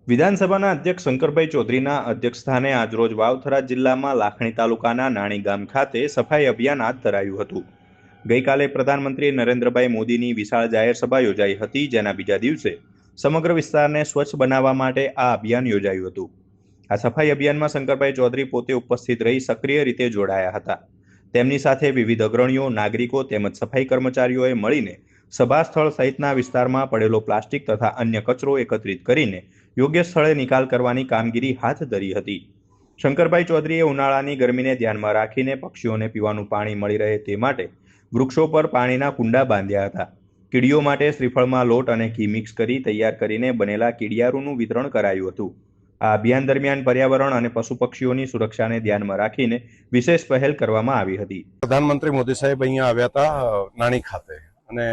વિધાનસભાના અધ્યક્ષ શંકરભાઈ ચૌધરીના અધ્યક્ષસ્થાને આજરોજ વાવથરા જિલ્લામાં લાખણી તાલુકાના નાણી ગામ ખાતે સફાઈ અભિયાન હાથ ધરાયું હતું. ગઈકાલે પ્રધાનમંત્રી નરેન્દ્રભાઈ મોદીની વિશાળ જાહેર સભા યોજાઈ હતી, જેના બીજા દિવસે સમગ્ર વિસ્તારને સ્વચ્છ બનાવવા માટે આ અભિયાન યોજાયું હતું. આ સફાઈ અભિયાનમાં શંકરભાઈ ચૌધરી પોતે ઉપસ્થિત રહી સક્રિય રીતે જોડાયા હતા. તેમની સાથે વિવિધ અગ્રણીઓ, નાગરિકો તેમજ સફાઈ કર્મચારીઓએ મળીને સભા સ્થળ સહિતના વિસ્તારમાં પડેલો પ્લાસ્ટિક તથા અન્ય કચરો એકત્રિત કરીને યોગ્ય સ્થળે નિકાલ કરવાની કામગીરી હાથ ધરી હતી. શંકરભાઈ ચૌધરીએ ઉનાળાની ગરમીને ધ્યાનમાં રાખીને પક્ષીઓને પીવાનું પાણી મળી રહે તે માટે વૃક્ષો પર પાણીના કુંડા બાંધ્યા હતા. કીડીઓ માટે શ્રીફળમાં લોટ અને ઘી મિક્સ કરી તૈયાર કરીને બનેલા કીડિયારૂનું વિતરણ કરાયું હતું. આ અભિયાન દરમિયાન પર્યાવરણ અને પશુ પક્ષીઓની સુરક્ષાને ધ્યાનમાં રાખીને વિશેષ પહેલ કરવામાં આવી હતી. પ્રધાનમંત્રી મોદી સાહેબ અહીંયા આવ્યા હતા નાણી ખાતે અને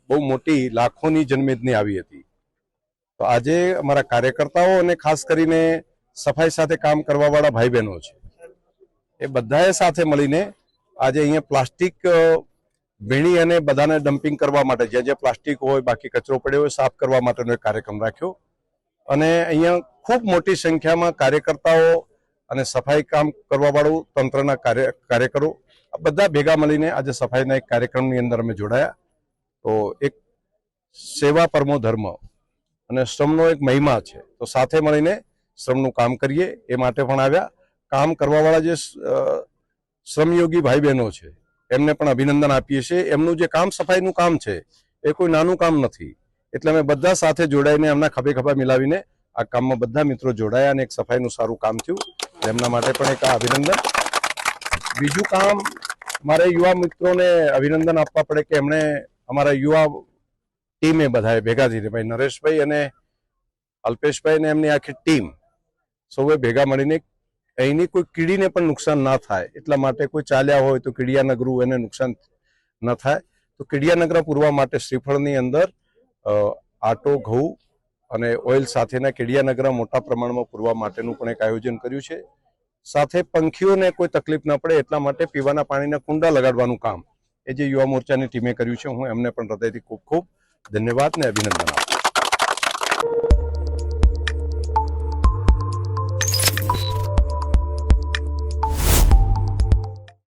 બહુ મોટી લાખોની જનમેદની આવી હતી. તો આજે અમારા કાર્યકર્તાઓ અને ખાસ કરીને સફાઈ સાથે કામ કરવાવાળા ભાઈ બહેનો છે, એ બધાએ સાથે મળીને આજે અહીંયા પ્લાસ્ટિક વીણી અને બધાને ડમ્પિંગ કરવા માટે જ્યાં જ્યાં પ્લાસ્ટિક હોય, બાકી કચરો પડ્યો હોય, સાફ કરવા માટેનો એક કાર્યક્રમ રાખ્યો. અને અહીંયા ખૂબ મોટી સંખ્યામાં કાર્યકર્તાઓ અને સફાઈ કામ કરવાવાળું તંત્રના કાર્યકરો બધા ભેગા મળીને આજે સફાઈના એક કાર્યક્રમની અંદર અમે જોડાયા. તો એક સેવા પરમો ધર્મ અને શ્રમનો એક મહિમા છે, તો સાથે મળીને શ્રમનું કામ કરીએ એ માટે પણ આવ્યા. કામ કરવાવાળા જે શ્રમયોગી ભાઈ બહેનો છે એમને પણ અભિનંદન આપીએ છીએ. એમનું જે કામ સફાઈનું કામ છે એ કોઈ નાનું કામ નથી, એટલે અમે બધા સાથે જોડાઈને એમના ખભે ખભા મિલાવીને આ કામમાં બધા મિત્રો જોડાયા અને એક સફાઈનું સારું કામ થયું. એમના માટે પણ એક અભિનંદન. બીજું કામ મારે યુવા મિત્રોને અભિનંદન આપવા પડે કે એમણે અમારા યુવા ટીમે બધાએ ભેગા થઈને ભાઈ નરેશભાઈ અને અલ્પેશભાઈ ને એમની આખી ટીમ સૌએ ભેગા મળીને અહીંની કોઈ કીડીને પણ નુકસાન ના થાય એટલા માટે, કોઈ ચાલ્યા હોય તો કીડિયાનગરું એને નુકસાન ન થાય, તો કીડિયાનગર પૂરવા માટે શ્રીફળની અંદર આટો, ઘઉં અને ઓઇલ સાથેના કીડિયાનગર મોટા પ્રમાણમાં પૂરવા માટેનું પણ એક આયોજન કર્યું છે. સાથે પંખીઓને કોઈ તકલીફ ન પડે એટલા માટે પીવાના પાણીના કુંડા લગાડવાનું કામ એ જે યુવા મોરચાની ટીમે કર્યું છે, હું એમને પણ હૃદયથી ખૂબ ખૂબ ધન્યવાદ ને અભિનંદન આપું.